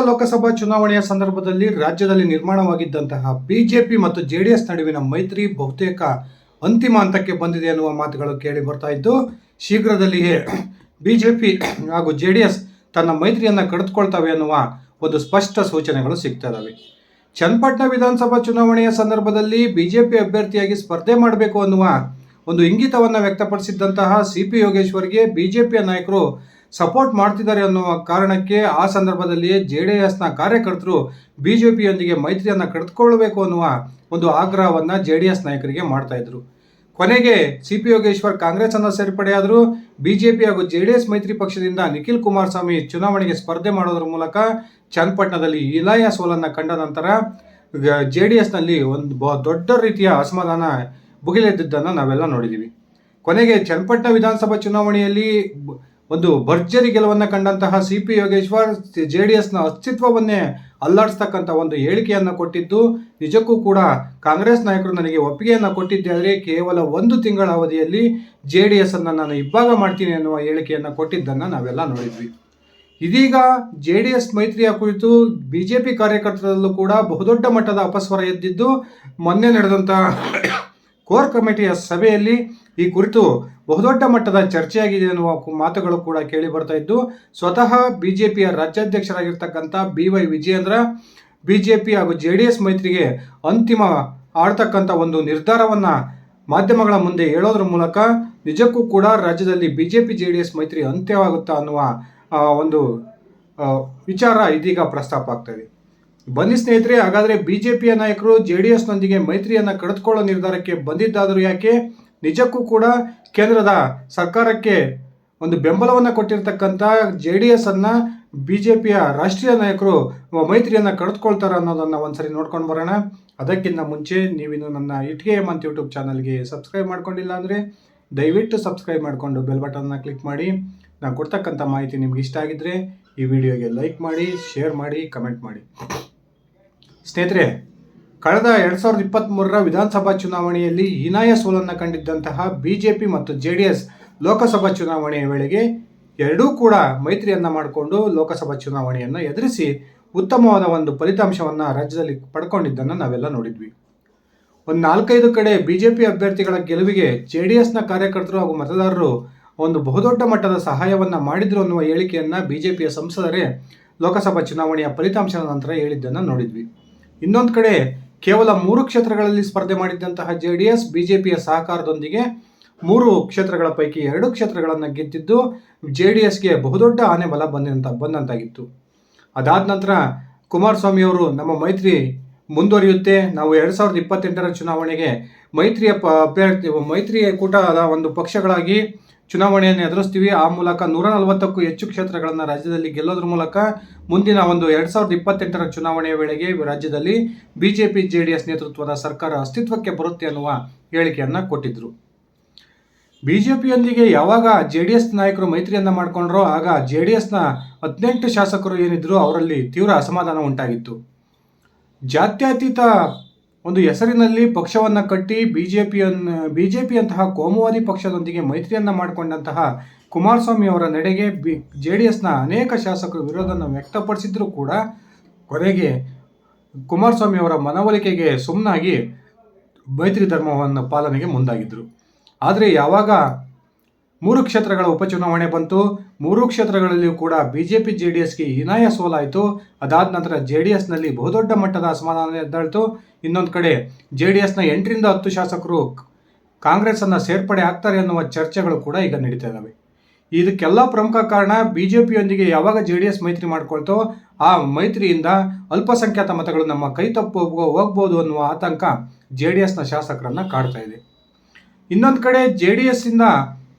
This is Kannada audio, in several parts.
ಲೋಕಸಭಾ ಚುನಾವಣೆಯ ಸಂದರ್ಭದಲ್ಲಿ ರಾಜ್ಯದಲ್ಲಿ ನಿರ್ಮಾಣವಾಗಿದ್ದಂತಹ ಬಿಜೆಪಿ ಮತ್ತು ಜೆಡಿಎಸ್ ನಡುವಿನ ಮೈತ್ರಿ ಬಹುತೇಕ ಅಂತಿಮ ಹಂತಕ್ಕೆ ಬಂದಿದೆ ಎನ್ನುವ ಮಾತುಗಳು ಕೇಳಿ ಬರ್ತಾ ಇದ್ದು, ಶೀಘ್ರದಲ್ಲಿಯೇ ಬಿಜೆಪಿ ಹಾಗೂ ಜೆಡಿಎಸ್ ತನ್ನ ಮೈತ್ರಿಯನ್ನು ಕಡಿದುಕೊಳ್ತವೆ ಎನ್ನುವ ಒಂದು ಸ್ಪಷ್ಟ ಸೂಚನೆಗಳು ಸಿಗ್ತಾ ಇದ್ದಾವೆ. ಚನ್ನಪಟ್ಟಣ ವಿಧಾನಸಭಾ ಚುನಾವಣೆಯ ಸಂದರ್ಭದಲ್ಲಿ ಬಿಜೆಪಿ ಅಭ್ಯರ್ಥಿಯಾಗಿ ಸ್ಪರ್ಧೆ ಮಾಡಬೇಕು ಅನ್ನುವ ಒಂದು ಇಂಗಿತವನ್ನು ವ್ಯಕ್ತಪಡಿಸಿದ್ದಂತಹ ಸಿಪಿ ಯೋಗೇಶ್ವರ್ಗೆ ಬಿಜೆಪಿಯ ನಾಯಕರು ಸಪೋರ್ಟ್ ಮಾಡ್ತಿದ್ದಾರೆ ಅನ್ನುವ ಕಾರಣಕ್ಕೆ ಆ ಸಂದರ್ಭದಲ್ಲಿಯೇ ಜೆಡಿಎಸ್ನ ಕಾರ್ಯಕರ್ತರು ಬಿಜೆಪಿಯೊಂದಿಗೆ ಮೈತ್ರಿಯನ್ನು ಕಡಿದುಕೊಳ್ಳಬೇಕು ಅನ್ನುವ ಒಂದು ಆಗ್ರಹವನ್ನು ಜೆಡಿಎಸ್ ನಾಯಕರಿಗೆ ಮಾಡ್ತಾ ಇದ್ರು. ಕೊನೆಗೆ ಸಿಪಿ ಯೋಗೇಶ್ವರ್ ಕಾಂಗ್ರೆಸ್ ಅನ್ನು ಸೇರ್ಪಡೆಯಾದರೂ ಬಿಜೆಪಿ ಹಾಗೂ ಜೆಡಿಎಸ್ ಮೈತ್ರಿ ಪಕ್ಷದಿಂದ ನಿಖಿಲ್ ಕುಮಾರಸ್ವಾಮಿ ಚುನಾವಣೆಗೆ ಸ್ಪರ್ಧೆ ಮಾಡೋದ್ರ ಮೂಲಕ ಚನ್ನಪಟ್ಟಣದಲ್ಲಿ ಹೀನಾಯ ಸೋಲನ್ನು ಕಂಡ ನಂತರ ಜೆಡಿಎಸ್ನಲ್ಲಿ ಒಂದು ದೊಡ್ಡ ರೀತಿಯ ಅಸಮಾಧಾನ ಭುಗಿಲೆದ್ದಿದ್ದನ್ನು ನಾವೆಲ್ಲ ನೋಡಿದ್ದೀವಿ. ಕೊನೆಗೆ ಚನ್ನಪಟ್ಟಣ ವಿಧಾನಸಭಾ ಚುನಾವಣೆಯಲ್ಲಿ ಒಂದು ಭರ್ಜರಿ ಗೆಲುವನ್ನು ಕಂಡಂತಹ ಸಿಪಿ ಯೋಗೇಶ್ವರ್ ಜೆಡಿಎಸ್ನ ಅಸ್ತಿತ್ವವನ್ನೇ ಅಲ್ಲಾಡಿಸ್ತಕ್ಕಂಥ ಒಂದು ಹೇಳಿಕೆಯನ್ನು ಕೊಟ್ಟಿದ್ದು, ನಿಜಕ್ಕೂ ಕೂಡ ಕಾಂಗ್ರೆಸ್ ನಾಯಕರು ನನಗೆ ಒಪ್ಪಿಗೆಯನ್ನು ಕೊಟ್ಟಿದ್ದರೆ ಕೇವಲ 1 ತಿಂಗಳ ಅವಧಿಯಲ್ಲಿ ಜೆಡಿಎಸ್ ಅನ್ನು ನಾನು ಇಬ್ಬಾಗ ಮಾಡ್ತೀನಿ ಅನ್ನುವ ಹೇಳಿಕೆಯನ್ನು ಕೊಟ್ಟಿದ್ದನ್ನು ನಾವೆಲ್ಲ ನೋಡಿದ್ವಿ. ಇದೀಗ ಜೆಡಿಎಸ್ ಮೈತ್ರಿಯ ಕುರಿತು ಬಿಜೆಪಿ ಕಾರ್ಯಕರ್ತರಲ್ಲೂ ಕೂಡ ಬಹುದೊಡ್ಡ ಮಟ್ಟದ ಅಪಸ್ವರ ಎದ್ದಿದ್ದು, ಮೊನ್ನೆ ನಡೆದಂತಹ ಕೋರ್ ಕಮಿಟಿಯ ಸಭೆಯಲ್ಲಿ ಈ ಕುರಿತು ಬಹುದೊಡ್ಡ ಮಟ್ಟದ ಚರ್ಚೆಯಾಗಿದೆ ಎನ್ನುವ ಮಾತುಗಳು ಕೂಡ ಕೇಳಿ ಬರ್ತಾ ಇದ್ದು, ಸ್ವತಃ ಬಿಜೆಪಿಯ ರಾಜ್ಯಾಧ್ಯಕ್ಷರಾಗಿರ್ತಕ್ಕಂಥ BY ವಿಜಯೇಂದ್ರ ಬಿಜೆಪಿ ಹಾಗೂ ಜೆಡಿಎಸ್ ಮೈತ್ರಿಗೆ ಅಂತಿಮ ಆಡ್ತಕ್ಕಂಥ ಒಂದು ನಿರ್ಧಾರವನ್ನು ಮಾಧ್ಯಮಗಳ ಮುಂದೆ ಹೇಳೋದ್ರ ಮೂಲಕ ನಿಜಕ್ಕೂ ಕೂಡ ರಾಜ್ಯದಲ್ಲಿ ಬಿಜೆಪಿ ಜೆಡಿಎಸ್ ಮೈತ್ರಿ ಅಂತ್ಯವಾಗುತ್ತಾ ಅನ್ನುವ ಒಂದು ವಿಚಾರ ಇದೀಗ ಪ್ರಸ್ತಾಪ ಆಗ್ತದೆ. ಬನ್ನಿ ಸ್ನೇಹಿತರೆ, ಹಾಗಾದರೆ ಬಿಜೆಪಿಯ ನಾಯಕರು ಜೆಡಿಎಸ್ನೊಂದಿಗೆ ಮೈತ್ರಿಯನ್ನು ಕಡಿದುಕೊಳ್ಳೋ ನಿರ್ಧಾರಕ್ಕೆ ಬಂದಿದ್ದಾದರೂ ಯಾಕೆ? ನಿಜಕ್ಕೂ ಕೂಡ ಕೇಂದ್ರದ ಸರ್ಕಾರಕ್ಕೆ ಒಂದು ಬೆಂಬಲವನ್ನು ಕೊಟ್ಟಿರ್ತಕ್ಕಂಥ ಜೆಡಿಎಸ್ ಅನ್ನು ಬಿಜೆಪಿಯ ರಾಷ್ಟ್ರೀಯ ನಾಯಕರು ಮೈತ್ರಿಯನ್ನು ಕಡಿದುಕೊಳ್ತಾರೆ ಅನ್ನೋದನ್ನು ಒಂದ್ಸರಿ ನೋಡ್ಕೊಂಡು ಬರೋಣ. ಅದಕ್ಕಿಂತ ಮುಂಚೆ ನೀವಿನ್ನು ನನ್ನ ಇಟ್ಗೆ ಹೇಮಂತ್ ಯೂಟ್ಯೂಬ್ ಚಾನಲ್ಗೆ ಸಬ್ಸ್ಕ್ರೈಬ್ ಮಾಡ್ಕೊಂಡಿಲ್ಲ ಅಂದರೆ ದಯವಿಟ್ಟು ಸಬ್ಸ್ಕ್ರೈಬ್ ಮಾಡಿಕೊಂಡು ಬೆಲ್ ಬಟನ್ನ ಕ್ಲಿಕ್ ಮಾಡಿ. ನಾನು ಕೊಡ್ತಕ್ಕಂಥ ಮಾಹಿತಿ ನಿಮ್ಗೆ ಇಷ್ಟ ಆಗಿದ್ದರೆ ಈ ವಿಡಿಯೋಗೆ ಲೈಕ್ ಮಾಡಿ, ಶೇರ್ ಮಾಡಿ, ಕಮೆಂಟ್ ಮಾಡಿ. ಸ್ನೇಹಿತರೆ, ಕಳೆದ 2023ರ ವಿಧಾನಸಭಾ ಚುನಾವಣೆಯಲ್ಲಿ ಹೀನಾಯ ಸೋಲನ್ನು ಕಂಡಿದ್ದಂತಹ ಬಿಜೆಪಿ ಮತ್ತು ಜೆಡಿಎಸ್ ಲೋಕಸಭಾ ಚುನಾವಣೆಯ ವೇಳೆಗೆ ಎರಡೂ ಕೂಡ ಮೈತ್ರಿಯನ್ನು ಮಾಡಿಕೊಂಡು ಲೋಕಸಭಾ ಚುನಾವಣೆಯನ್ನು ಎದುರಿಸಿ ಉತ್ತಮವಾದ ಒಂದು ಫಲಿತಾಂಶವನ್ನು ರಾಜ್ಯದಲ್ಲಿ ಪಡ್ಕೊಂಡಿದ್ದನ್ನು ನಾವೆಲ್ಲ ನೋಡಿದ್ವಿ. ಒಂದು 4-5 ಕಡೆ ಬಿಜೆಪಿ ಅಭ್ಯರ್ಥಿಗಳ ಗೆಲುವಿಗೆ ಜೆಡಿಎಸ್ನ ಕಾರ್ಯಕರ್ತರು ಹಾಗೂ ಮತದಾರರು ಒಂದು ಬಹುದೊಡ್ಡ ಮಟ್ಟದ ಸಹಾಯವನ್ನು ಮಾಡಿದ್ರು ಅನ್ನುವ ಹೇಳಿಕೆಯನ್ನು ಬಿಜೆಪಿಯ ಸಂಸದರೇ ಲೋಕಸಭಾ ಚುನಾವಣೆಯ ಫಲಿತಾಂಶದ ನಂತರ ಹೇಳಿದ್ದನ್ನು ನೋಡಿದ್ವಿ. ಇನ್ನೊಂದು ಕಡೆ ಕೇವಲ 3 ಕ್ಷೇತ್ರಗಳಲ್ಲಿ ಸ್ಪರ್ಧೆ ಮಾಡಿದ್ದಂತಹ ಜೆಡಿಎಸ್ ಬಿಜೆಪಿಯ ಸಹಕಾರದೊಂದಿಗೆ 3 ಕ್ಷೇತ್ರಗಳ ಪೈಕಿ 2 ಕ್ಷೇತ್ರಗಳನ್ನು ಗೆದ್ದಿದ್ದು ಜೆಡಿಎಸ್ಗೆ ಬಹುದೊಡ್ಡ ಆನೆ ಬಲ ಬಂದಂತಾಗಿತ್ತು. ಅದಾದ ನಂತರ ಕುಮಾರಸ್ವಾಮಿ ಅವರು ನಮ್ಮ ಮೈತ್ರಿ ಮುಂದುವರಿಯುತ್ತೆ, ನಾವು 2028ರ ಚುನಾವಣೆಗೆ ಮೈತ್ರಿ ಕೂಟದ ಒಂದು ಪಕ್ಷಗಳಾಗಿ ಚುನಾವಣೆಯನ್ನು ಎದುರಿಸ್ತೀವಿ. ಆ ಮೂಲಕ 140ಕ್ಕೂ ಹೆಚ್ಚು ಕ್ಷೇತ್ರಗಳನ್ನು ರಾಜ್ಯದಲ್ಲಿ ಗೆಲ್ಲೋದ್ರ ಮೂಲಕ ಮುಂದಿನ ಒಂದು 2028ರ ಚುನಾವಣೆಯ ವೇಳೆಗೆ ರಾಜ್ಯದಲ್ಲಿ ಬಿಜೆಪಿ ಜೆಡಿಎಸ್ ನೇತೃತ್ವದ ಸರ್ಕಾರ ಅಸ್ತಿತ್ವಕ್ಕೆ ಬರುತ್ತೆ ಅನ್ನುವ ಹೇಳಿಕೆಯನ್ನು ಕೊಟ್ಟಿದ್ರು. ಬಿಜೆಪಿಯೊಂದಿಗೆ ಯಾವಾಗ ಜೆಡಿಎಸ್ ನಾಯಕರು ಮೈತ್ರಿಯನ್ನು ಮಾಡಿಕೊಂಡ್ರೋ ಆಗ ಜೆಡಿಎಸ್ನ 18 ಶಾಸಕರು ಏನಿದ್ರು ಅವರಲ್ಲಿ ತೀವ್ರ ಅಸಮಾಧಾನ ಉಂಟಾಗಿತ್ತು. ಜಾತ್ಯತೀತ ಒಂದು ಹೆಸರಿನಲ್ಲಿ ಪಕ್ಷವನ್ನು ಕಟ್ಟಿ ಬಿಜೆಪಿಯಂತಹ ಕೋಮುವಾದಿ ಪಕ್ಷದೊಂದಿಗೆ ಮೈತ್ರಿಯನ್ನು ಮಾಡಿಕೊಂಡಂತಹ ಕುಮಾರಸ್ವಾಮಿ ಅವರ ನಡೆಗೆ ಜೆಡಿಎಸ್ನ ಅನೇಕ ಶಾಸಕರು ವಿರೋಧವನ್ನು ವ್ಯಕ್ತಪಡಿಸಿದ್ರು ಕೂಡ ಕೊನೆಗೆ ಕುಮಾರಸ್ವಾಮಿ ಅವರ ಮನವೊಲಿಕೆಗೆ ಸುಮ್ಮನಾಗಿ ಮೈತ್ರಿ ಧರ್ಮವನ್ನು ಪಾಲನೆಗೆ ಮುಂದಾಗಿದ್ದರು. ಆದರೆ ಯಾವಾಗ 3 ಕ್ಷೇತ್ರಗಳ ಉಪಚುನಾವಣೆ ಬಂತು, 3 ಕ್ಷೇತ್ರಗಳಲ್ಲಿಯೂ ಕೂಡ ಬಿಜೆಪಿ ಜೆಡಿಎಸ್ಗೆ ಹೀನಾಯ ಸೋಲಾಯಿತು. ಅದಾದ ನಂತರ ಜೆಡಿಎಸ್ನಲ್ಲಿ ಬಹುದೊಡ್ಡ ಮಟ್ಟದ ಅಸಮಾಧಾನ ಎದ್ದಾಯಿತು. ಇನ್ನೊಂದು ಕಡೆ ಜೆಡಿಎಸ್ನ 8ರಿಂದ 10 ಶಾಸಕರು ಕಾಂಗ್ರೆಸ್ಸನ್ನು ಸೇರ್ಪಡೆ ಆಗ್ತಾರೆ ಅನ್ನುವ ಚರ್ಚೆಗಳು ಕೂಡ ಈಗ ನಡೀತಾ ಇದ್ದಾವೆ. ಇದಕ್ಕೆಲ್ಲ ಪ್ರಮುಖ ಕಾರಣ ಬಿಜೆಪಿಯೊಂದಿಗೆ ಯಾವಾಗ ಜೆಡಿಎಸ್ ಮೈತ್ರಿ ಮಾಡ್ಕೊಳ್ತೋ ಆ ಮೈತ್ರಿಯಿಂದ ಅಲ್ಪಸಂಖ್ಯಾತ ಮತಗಳು ನಮ್ಮ ಕೈ ತಪ್ಪು ಹೋಗ್ಬೋದು ಅನ್ನುವ ಆತಂಕ ಜೆಡಿಎಸ್ನ ಶಾಸಕರನ್ನು ಕಾಡ್ತಾ ಇದೆ. ಇನ್ನೊಂದು ಕಡೆ ಜೆಡಿಎಸ್ಸಿಂದ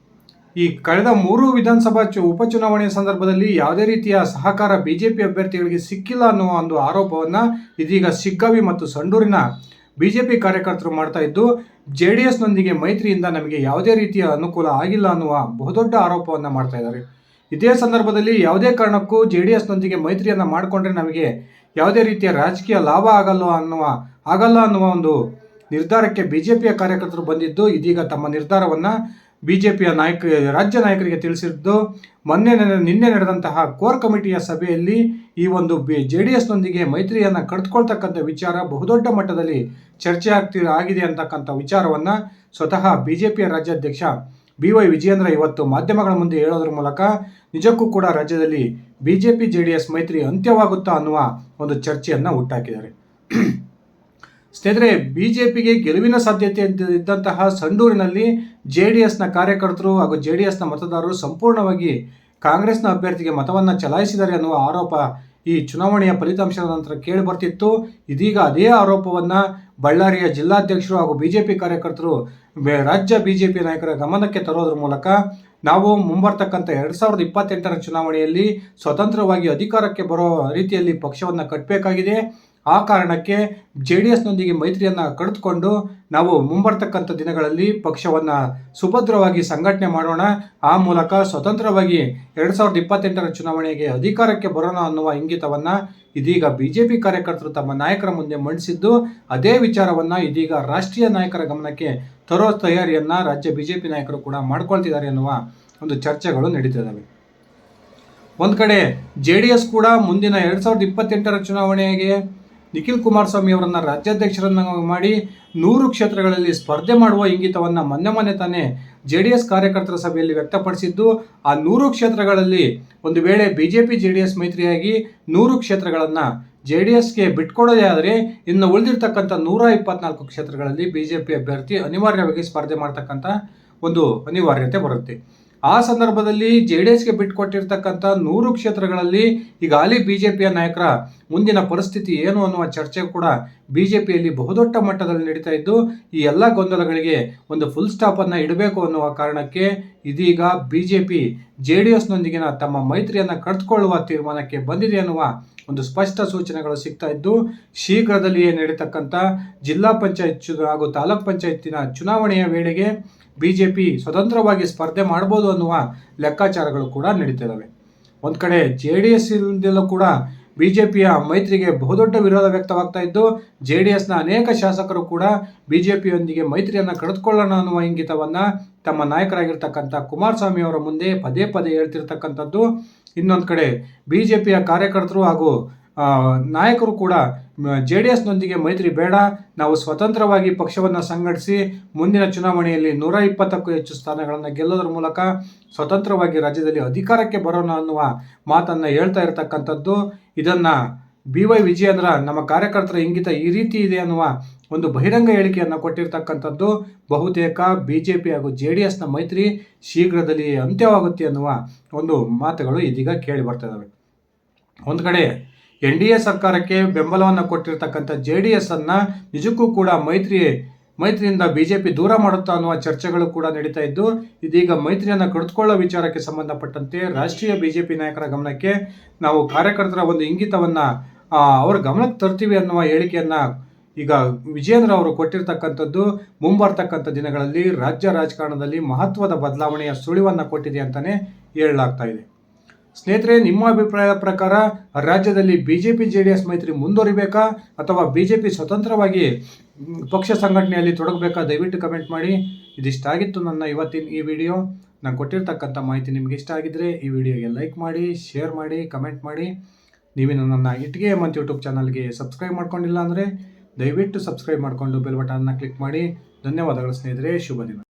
ಈ ಕಳೆದ 3 ವಿಧಾನಸಭಾ ಉಪಚುನಾವಣೆಯ ಸಂದರ್ಭದಲ್ಲಿ ಯಾವುದೇ ರೀತಿಯ ಸಹಕಾರ ಬಿಜೆಪಿ ಅಭ್ಯರ್ಥಿಗಳಿಗೆ ಸಿಕ್ಕಿಲ್ಲ ಅನ್ನುವ ಒಂದು ಆರೋಪವನ್ನು ಇದೀಗ ಶಿಗ್ಗಾವಿ ಮತ್ತು ಸಂಡೂರಿನ ಬಿಜೆಪಿ ಕಾರ್ಯಕರ್ತರು ಮಾಡ್ತಾ ಇದ್ದು, ಜೆಡಿಎಸ್ನೊಂದಿಗೆ ಮೈತ್ರಿಯಿಂದ ನಮಗೆ ಯಾವುದೇ ರೀತಿಯ ಅನುಕೂಲ ಆಗಿಲ್ಲ ಅನ್ನುವ ಬಹುದೊಡ್ಡ ಆರೋಪವನ್ನು ಮಾಡ್ತಾ ಇದ್ದಾರೆ. ಇದೇ ಸಂದರ್ಭದಲ್ಲಿ ಯಾವುದೇ ಕಾರಣಕ್ಕೂ ಜೆಡಿಎಸ್ನೊಂದಿಗೆ ಮೈತ್ರಿಯನ್ನು ಮಾಡಿಕೊಂಡ್ರೆ ನಮಗೆ ಯಾವುದೇ ರೀತಿಯ ರಾಜಕೀಯ ಲಾಭ ಆಗಲ್ಲ ಅನ್ನುವ ಒಂದು ನಿರ್ಧಾರಕ್ಕೆ ಬಿಜೆಪಿಯ ಕಾರ್ಯಕರ್ತರು ಬಂದಿದ್ದು, ಇದೀಗ ತಮ್ಮ ನಿರ್ಧಾರವನ್ನು ಬಿಜೆಪಿಯ ರಾಜ್ಯ ನಾಯಕರಿಗೆ ತಿಳಿಸಿದ್ದು ನಿನ್ನೆ ನಡೆದಂತಹ ಕೋರ್ ಕಮಿಟಿಯ ಸಭೆಯಲ್ಲಿ ಈ ಒಂದು JDSನೊಂದಿಗೆ ಮೈತ್ರಿಯನ್ನು ಕಡಿದುಕೊಳ್ತಕ್ಕಂಥ ವಿಚಾರ ಬಹುದೊಡ್ಡ ಮಟ್ಟದಲ್ಲಿ ಚರ್ಚೆ ಆಗಿದೆ ಅಂತಕ್ಕಂಥ ವಿಚಾರವನ್ನು ಸ್ವತಃ ಬಿಜೆಪಿಯ ರಾಜ್ಯಾಧ್ಯಕ್ಷ BY ವಿಜಯೇಂದ್ರ ಇವತ್ತು ಮಾಧ್ಯಮಗಳ ಮುಂದೆ ಹೇಳೋದ್ರ ಮೂಲಕ ನಿಜಕ್ಕೂ ಕೂಡ ರಾಜ್ಯದಲ್ಲಿ ಬಿಜೆಪಿ JDS ಮೈತ್ರಿ ಅಂತ್ಯವಾಗುತ್ತಾ ಅನ್ನುವ ಒಂದು ಚರ್ಚೆಯನ್ನು ಹುಟ್ಟಾಕಿದ್ದಾರೆ. ಸ್ನೇಹಿತರೆ, ಬಿಜೆಪಿಗೆ ಗೆಲುವಿನ ಸಾಧ್ಯತೆ ಇದ್ದಂತಹ ಸಂಡೂರಿನಲ್ಲಿ JDSನ ಕಾರ್ಯಕರ್ತರು ಹಾಗೂ JDSನ ಮತದಾರರು ಸಂಪೂರ್ಣವಾಗಿ ಕಾಂಗ್ರೆಸ್ನ ಅಭ್ಯರ್ಥಿಗೆ ಮತವನ್ನು ಚಲಾಯಿಸಿದ್ದಾರೆ ಅನ್ನುವ ಆರೋಪ ಈ ಚುನಾವಣೆಯ ಫಲಿತಾಂಶದ ನಂತರ ಕೇಳಿ ಬರ್ತಿತ್ತು. ಇದೀಗ ಅದೇ ಆರೋಪವನ್ನು ಬಳ್ಳಾರಿಯ ಜಿಲ್ಲಾಧ್ಯಕ್ಷರು ಹಾಗೂ ಬಿಜೆಪಿ ಕಾರ್ಯಕರ್ತರು ರಾಜ್ಯ ಬಿಜೆಪಿ ನಾಯಕರ ಗಮನಕ್ಕೆ ತರೋದ್ರ ಮೂಲಕ ನಾವು ಮುಂಬರ್ತಕ್ಕಂಥ 2028ರ ಚುನಾವಣೆಯಲ್ಲಿ ಸ್ವತಂತ್ರವಾಗಿ ಅಧಿಕಾರಕ್ಕೆ ಬರೋ ರೀತಿಯಲ್ಲಿ ಪಕ್ಷವನ್ನು ಕಟ್ಟಬೇಕಾಗಿದೆ. ಆ ಕಾರಣಕ್ಕೆ JDSನೊಂದಿಗೆ ಮೈತ್ರಿಯನ್ನು ಕಡಿದುಕೊಂಡು ನಾವು ಮುಂಬರ್ತಕ್ಕಂಥ ದಿನಗಳಲ್ಲಿ ಪಕ್ಷವನ್ನು ಸುಭದ್ರವಾಗಿ ಸಂಘಟನೆ ಮಾಡೋಣ, ಆ ಮೂಲಕ ಸ್ವತಂತ್ರವಾಗಿ 2028ರ ಚುನಾವಣೆಗೆ ಅಧಿಕಾರಕ್ಕೆ ಬರೋಣ ಅನ್ನುವ ಇಂಗಿತವನ್ನು ಇದೀಗ ಬಿಜೆಪಿ ಕಾರ್ಯಕರ್ತರು ತಮ್ಮ ನಾಯಕರ ಮುಂದೆ ಮಂಡಿಸಿದ್ದು, ಅದೇ ವಿಚಾರವನ್ನು ಇದೀಗ ರಾಷ್ಟ್ರೀಯ ನಾಯಕರ ಗಮನಕ್ಕೆ ತರೋ ತಯಾರಿಯನ್ನು ರಾಜ್ಯ ಬಿಜೆಪಿ ನಾಯಕರು ಕೂಡ ಮಾಡ್ಕೊಳ್ತಿದ್ದಾರೆ ಅನ್ನುವ ಒಂದು ಚರ್ಚೆಗಳು ನಡೀತಿದ್ದಾವೆ. ಒಂದು ಕಡೆ JDS ಕೂಡ ಮುಂದಿನ 2028ರ ಚುನಾವಣೆಗೆ ನಿಖಿಲ್ ಕುಮಾರಸ್ವಾಮಿ ಅವರನ್ನು ರಾಜ್ಯಾಧ್ಯಕ್ಷರನ್ನು ಮಾಡಿ 100 ಕ್ಷೇತ್ರಗಳಲ್ಲಿ ಸ್ಪರ್ಧೆ ಮಾಡುವ ಇಂಗಿತವನ್ನು ಮೊನ್ನೆ ತಾನೇ JDS ಕಾರ್ಯಕರ್ತರ ಸಭೆಯಲ್ಲಿ ವ್ಯಕ್ತಪಡಿಸಿದ್ದು, ಆ 100 ಕ್ಷೇತ್ರಗಳಲ್ಲಿ ಒಂದು ವೇಳೆ ಬಿಜೆಪಿ JDS ಮೈತ್ರಿಯಾಗಿ 100 ಕ್ಷೇತ್ರಗಳನ್ನು JDSಗೆ ಬಿಟ್ಕೊಡೋದೇ ಆದರೆ ಇನ್ನು ಉಳಿದಿರ್ತಕ್ಕಂಥ 124 ಕ್ಷೇತ್ರಗಳಲ್ಲಿ ಬಿಜೆಪಿ ಅಭ್ಯರ್ಥಿ ಅನಿವಾರ್ಯವಾಗಿ ಸ್ಪರ್ಧೆ ಮಾಡ್ತಕ್ಕಂಥ ಒಂದು ಅನಿವಾರ್ಯತೆ ಬರುತ್ತೆ. ಆ ಸಂದರ್ಭದಲ್ಲಿ JDSಗೆ ಬಿಟ್ಟುಕೊಟ್ಟಿರ್ತಕ್ಕಂಥ 100 ಕ್ಷೇತ್ರಗಳಲ್ಲಿ ಈಗ ಹಾಲಿ ಬಿಜೆಪಿಯ ನಾಯಕರ ಮುಂದಿನ ಪರಿಸ್ಥಿತಿ ಏನು ಅನ್ನುವ ಚರ್ಚೆ ಕೂಡ ಬಿಜೆಪಿಯಲ್ಲಿ ಬಹುದೊಡ್ಡ ಮಟ್ಟದಲ್ಲಿ ನಡೀತಾ ಇದ್ದು, ಈ ಎಲ್ಲ ಗೊಂದಲಗಳಿಗೆ ಒಂದು ಫುಲ್ ಸ್ಟಾಪನ್ನು ಇಡಬೇಕು ಅನ್ನುವ ಕಾರಣಕ್ಕೆ ಇದೀಗ ಬಿಜೆಪಿ JDSನೊಂದಿಗಿನ ತಮ್ಮ ಮೈತ್ರಿಯನ್ನು ಕಡಿದುಕೊಳ್ಳುವ ತೀರ್ಮಾನಕ್ಕೆ ಬಂದಿದೆ ಅನ್ನುವ ಒಂದು ಸ್ಪಷ್ಟ ಸೂಚನೆಗಳು ಸಿಗ್ತಾ ಇದ್ದು, ಶೀಘ್ರದಲ್ಲಿಯೇ ನಡೀತಕ್ಕಂಥ ಜಿಲ್ಲಾ ಪಂಚಾಯತ್ ಹಾಗೂ ತಾಲೂಕ್ ಪಂಚಾಯತಿನ ಚುನಾವಣೆಯ ವೇಳೆಗೆ ಬಿಜೆಪಿ ಸ್ವತಂತ್ರವಾಗಿ ಸ್ಪರ್ಧೆ ಮಾಡ್ಬೋದು ಅನ್ನುವ ಲೆಕ್ಕಾಚಾರಗಳು ಕೂಡ ನಡೀತಿದ್ದಾವೆ. ಒಂದು ಕಡೆ JDSಯಿಂದಲೂ ಕೂಡ ಬಿಜೆಪಿಯ ಮೈತ್ರಿಗೆ ಬಹುದೊಡ್ಡ ವಿರೋಧ ವ್ಯಕ್ತವಾಗ್ತಾ ಇದ್ದು, JDSನ ಅನೇಕ ಶಾಸಕರು ಕೂಡ ಬಿಜೆಪಿಯೊಂದಿಗೆ ಮೈತ್ರಿಯನ್ನು ಕಡಿದುಕೊಳ್ಳೋಣ ಅನ್ನುವ ಇಂಗಿತವನ್ನು ತಮ್ಮ ನಾಯಕರಾಗಿರ್ತಕ್ಕಂಥ ಕುಮಾರಸ್ವಾಮಿ ಅವರ ಮುಂದೆ ಪದೇ ಹೇಳ್ತಿರ್ತಕ್ಕಂಥದ್ದು. ಇನ್ನೊಂದು ಕಡೆ ಬಿಜೆಪಿಯ ಕಾರ್ಯಕರ್ತರು ಹಾಗೂ ನಾಯಕರು ಕೂಡ JDSನೊಂದಿಗೆ ಮೈತ್ರಿ ಬೇಡ, ನಾವು ಸ್ವತಂತ್ರವಾಗಿ ಪಕ್ಷವನ್ನು ಸಂಘಟಿಸಿ ಮುಂದಿನ ಚುನಾವಣೆಯಲ್ಲಿ 120ಕ್ಕೂ ಹೆಚ್ಚು ಸ್ಥಾನಗಳನ್ನು ಗೆಲ್ಲೋದ್ರ ಮೂಲಕ ಸ್ವತಂತ್ರವಾಗಿ ರಾಜ್ಯದಲ್ಲಿ ಅಧಿಕಾರಕ್ಕೆ ಬರೋಣ ಅನ್ನುವ ಮಾತನ್ನು ಹೇಳ್ತಾ ಇರತಕ್ಕಂಥದ್ದು. ಇದನ್ನು BY ವಿಜಯೇಂದ್ರ ನಮ್ಮ ಕಾರ್ಯಕರ್ತರ ಇಂಗಿತ ಈ ರೀತಿ ಇದೆ ಅನ್ನುವ ಒಂದು ಬಹಿರಂಗ ಹೇಳಿಕೆಯನ್ನು ಕೊಟ್ಟಿರ್ತಕ್ಕಂಥದ್ದು. ಬಹುತೇಕ ಬಿಜೆಪಿ ಹಾಗೂ JDSನ ಮೈತ್ರಿ ಶೀಘ್ರದಲ್ಲಿ ಅಂತ್ಯವಾಗುತ್ತೆ ಅನ್ನುವ ಒಂದು ಮಾತುಗಳು ಇದೀಗ ಕೇಳಿ ಬರ್ತಾ ಇದ್ದಾವೆ. ಒಂದು ಕಡೆ NDA ಸರ್ಕಾರಕ್ಕೆ ಬೆಂಬಲವನ್ನು ಕೊಟ್ಟಿರ್ತಕ್ಕಂಥ JDSನ್ನು ನಿಜಕ್ಕೂ ಕೂಡ ಮೈತ್ರಿಯಿಂದ ಬಿಜೆಪಿ ದೂರ ಮಾಡುತ್ತಾ ಅನ್ನುವ ಚರ್ಚೆಗಳು ಕೂಡ ನಡೀತಾ ಇದ್ದು, ಇದೀಗ ಮೈತ್ರಿಯನ್ನು ಕಡಿದುಕೊಳ್ಳೋ ವಿಚಾರಕ್ಕೆ ಸಂಬಂಧಪಟ್ಟಂತೆ ರಾಷ್ಟ್ರೀಯ ಬಿಜೆಪಿ ನಾಯಕರ ಗಮನಕ್ಕೆ ನಾವು ಕಾರ್ಯಕರ್ತರ ಒಂದು ಇಂಗಿತವನ್ನು ಅವರ ಗಮನಕ್ಕೆ ತರ್ತೀವಿ ಅನ್ನುವ ಹೇಳಿಕೆಯನ್ನು ಈಗ ವಿಜಯೇಂದ್ರ ಅವರು ಕೊಟ್ಟಿರ್ತಕ್ಕಂಥದ್ದು ಮುಂಬರ್ತಕ್ಕಂಥ ದಿನಗಳಲ್ಲಿ ರಾಜ್ಯ ರಾಜಕಾರಣದಲ್ಲಿ ಮಹತ್ವದ ಬದಲಾವಣೆಯ ಸುಳಿವನ್ನು ಕೊಟ್ಟಿದೆ ಅಂತಲೇ ಹೇಳಲಾಗ್ತಾ ಇದೆ. ಸ್ನೇಹಿತರೆ, ನಿಮ್ಮ ಅಭಿಪ್ರಾಯದ ಪ್ರಕಾರ ರಾಜ್ಯದಲ್ಲಿ ಬಿಜೆಪಿ JDS ಮೈತ್ರಿ ಮುಂದುವರಿಬೇಕಾ ಅಥವಾ ಬಿಜೆಪಿ ಸ್ವತಂತ್ರವಾಗಿ ಪಕ್ಷ ಸಂಘಟನೆಯಲ್ಲಿ ತೊಡಗಬೇಕಾ? ದಯವಿಟ್ಟು ಕಮೆಂಟ್ ಮಾಡಿ. ಇದಿಷ್ಟಾಗಿತ್ತು ನನ್ನ ಇವತ್ತಿನ ಈ ವಿಡಿಯೋ. ನಾನು ಕೊಟ್ಟಿರ್ತಕ್ಕಂಥ ಮಾಹಿತಿ ನಿಮಗೆ ಇಷ್ಟ ಆಗಿದ್ದರೆ ಈ ವಿಡಿಯೋಗೆ ಲೈಕ್ ಮಾಡಿ, ಶೇರ್ ಮಾಡಿ, ಕಮೆಂಟ್ ಮಾಡಿ. ನೀವೇನು ನನ್ನ ಇಟ್ಗೆ ಹೇಮಂತ್ ಯೂಟ್ಯೂಬ್ ಚಾನಲ್ಗೆ ಸಬ್ಸ್ಕ್ರೈಬ್ ಮಾಡ್ಕೊಂಡಿಲ್ಲ ಅಂದರೆ ದಯವಿಟ್ಟು ಸಬ್ಸ್ಕ್ರೈಬ್ ಮಾಡಿಕೊಂಡು ಬೆಲ್ ಬಟನ್ನ ಕ್ಲಿಕ್ ಮಾಡಿ. ಧನ್ಯವಾದಗಳು ಸ್ನೇಹಿತರೆ, ಶುಭ ದಿನ.